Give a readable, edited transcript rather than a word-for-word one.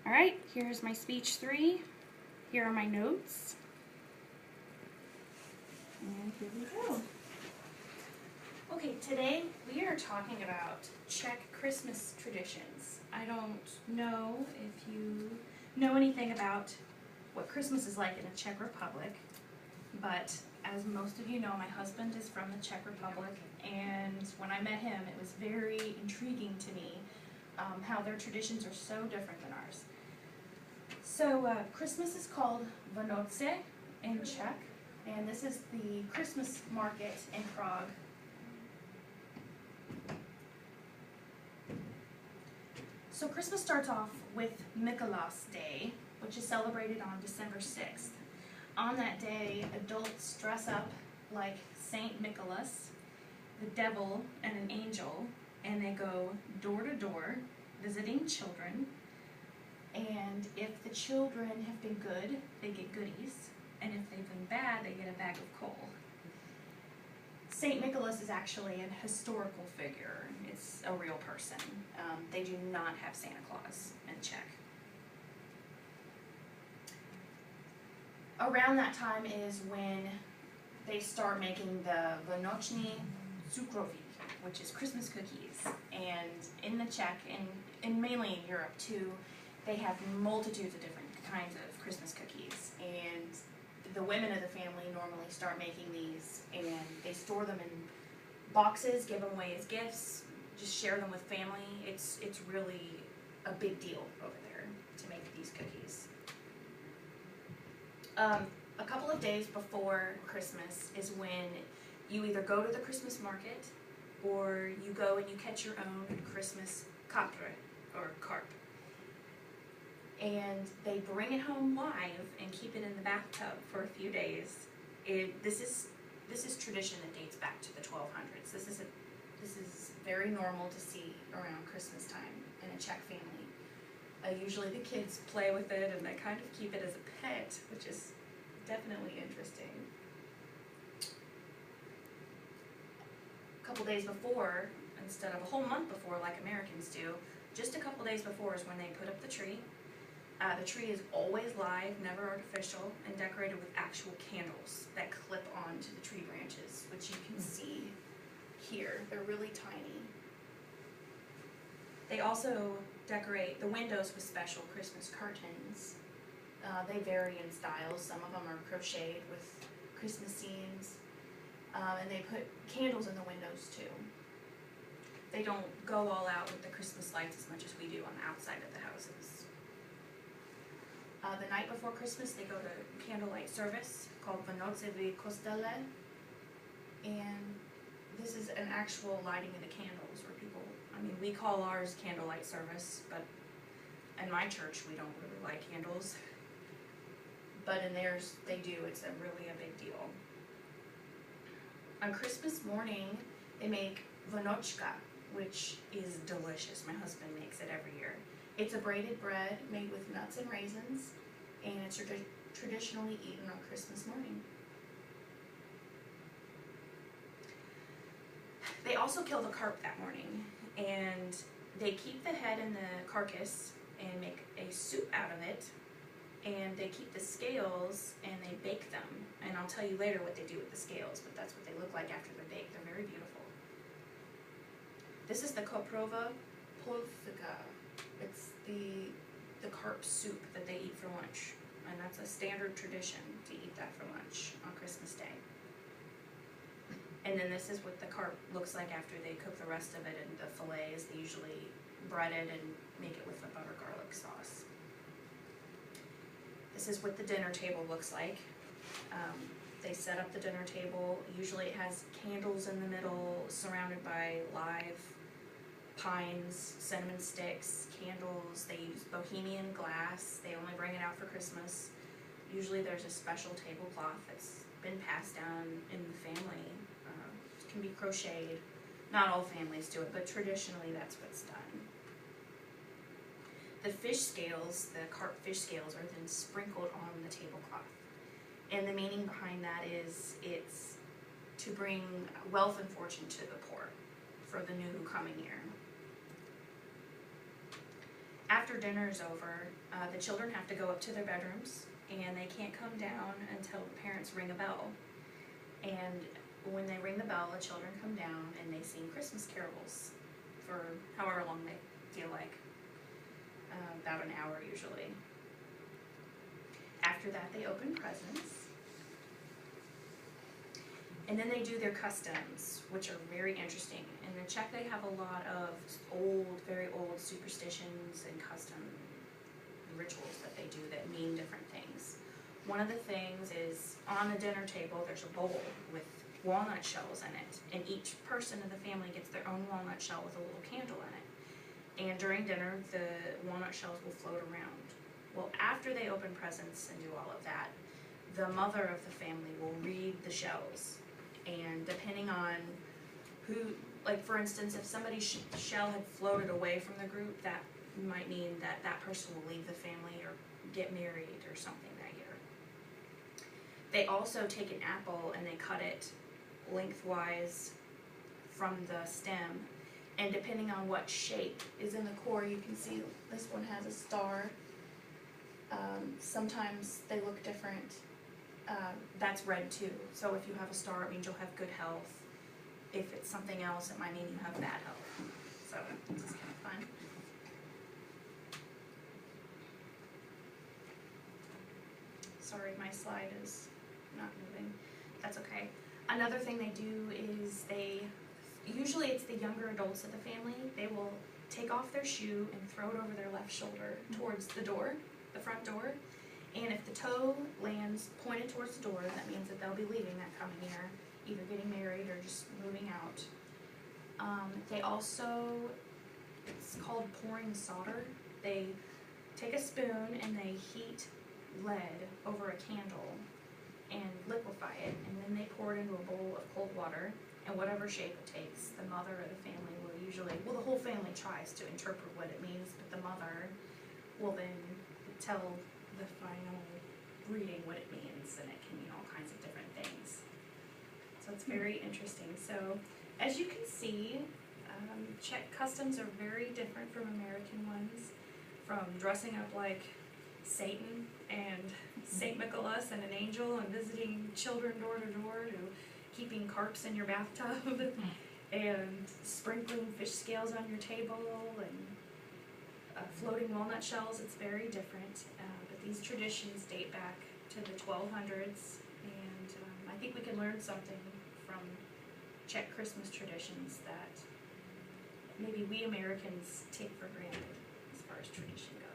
All right, here's my speech 3. Here are my notes. And here we go. Okay, today we are talking about Czech Christmas traditions. I don't know if you know anything about what Christmas is like in the Czech Republic, but as most of you know, my husband is from the Czech Republic, and when I met him, it was very intriguing to me how their traditions are so different than ours. So Christmas is called Vánoce in Czech, and this is the Christmas market in Prague. So Christmas starts off with Mikuláš Day, which is celebrated on December 6th. On that day, adults dress up like Saint Nicholas, the devil, and an angel, and they go door to door visiting children. And if the children have been good, they get goodies, and if they've been bad, they get a bag of coal. Saint Nicholas is actually a historical figure. It's a real person. They do not have Santa Claus in Czech. Around that time is when they start making the Vánoční cukroví, which is Christmas cookies. And in the Czech, and mainly in Europe too, they have multitudes of different kinds of Christmas cookies. And the women of the family normally start making these, and they store them in boxes, give them away as gifts, just share them with family. It's really a big deal over there to make these cookies. A couple of days before Christmas is when you either go to the Christmas market or you go and you catch your own Christmas kapre or carp. And they bring it home live and keep it in the bathtub for a few days. This is tradition that dates back to the 1200s. This is very normal to see around Christmas time in a Czech family. Usually the kids play with it and they kind of keep it as a pet, which is definitely interesting. A couple days before, instead of a whole month before like Americans do, just a couple days before is when they put up the tree. The tree is always live, never artificial, and decorated with actual candles that clip onto the tree branches, which you can see here. They're really tiny. They also decorate the windows with special Christmas curtains. They vary in styles. Some of them are crocheted with Christmas scenes, and they put candles in the windows too. They don't go all out with the Christmas lights as much as we do on the outside of the houses. The night before Christmas, they go to candlelight service called Vánoce v kostele, and this is an actual lighting of the candles where people, we call ours candlelight service, but in my church we don't really light candles. But in theirs, they do. It's really a big deal. On Christmas morning, they make Vanočka, which is delicious. My husband makes it every year. It's a braided bread made with nuts and raisins, and it's traditionally eaten on Christmas morning. They also kill the carp that morning, and they keep the head and the carcass and make a soup out of it, and they keep the scales and they bake them. And I'll tell you later what they do with the scales, but that's what they look like after they're baked. They're very beautiful. This is the Koprova Polska. It's the carp soup that they eat for lunch, and that's a standard tradition to eat that for lunch on Christmas Day. And then this is what the carp looks like after they cook the rest of it, and the fillets, they usually bread it and make it with a butter garlic sauce. This is what the dinner table looks like. They set up the dinner table. Usually it has candles in the middle, surrounded by live pines, cinnamon sticks, candles. They use Bohemian glass. They only bring it out for Christmas. Usually there's a special tablecloth that's been passed down in the family. It can be crocheted. Not all families do it, but traditionally that's what's done. The fish scales, the carp fish scales, are then sprinkled on the tablecloth. And the meaning behind that is it's to bring wealth and fortune to the poor for the new coming year. After dinner's over, the children have to go up to their bedrooms, and they can't come down until the parents ring a bell. And when they ring the bell, the children come down and they sing Christmas carols for however long they feel like, about an hour usually. After that, they open presents. And then they do their customs, which are very interesting. In the Czech, they have a lot of very old superstitions and custom rituals that they do that mean different things. One of the things is, on the dinner table, there's a bowl with walnut shells in it, and each person in the family gets their own walnut shell with a little candle in it. And during dinner, the walnut shells will float around. Well, after they open presents and do all of that, the mother of the family will read the shells. And depending on who, like for instance, if somebody's shell had floated away from the group, that might mean that that person will leave the family or get married or something that year. They also take an apple and they cut it lengthwise from the stem, and depending on what shape is in the core, you can see this one has a star. Sometimes they look different. That's red too. So if you have a star, it means you'll have good health. If it's something else, it might mean you have bad health. So it's kind of fun. Sorry, my slide is not moving. That's okay. Another thing they do is usually it's the younger adults of the family, they will take off their shoe and throw it over their left shoulder towards the door, the front door. And if the toe lands pointed towards the door, that means that they'll be leaving that coming year, either getting married or just moving out. They also, it's called pouring solder. They take a spoon and they heat lead over a candle and liquefy it, and then they pour it into a bowl of cold water, and whatever shape it takes, the mother of the family will usually, well, the whole family tries to interpret what it means, but the mother will then tell the final reading what it means, and it can mean all kinds of different things. So it's very interesting. So as you can see, Czech customs are very different from American ones, from dressing up like Satan and Saint Nicholas and an angel and visiting children door to door to keeping carps in your bathtub and sprinkling fish scales on your table and floating walnut shells. It's very different, but these traditions date back to the 1200s, and I think we can learn something from Czech Christmas traditions that maybe we Americans take for granted as far as tradition goes.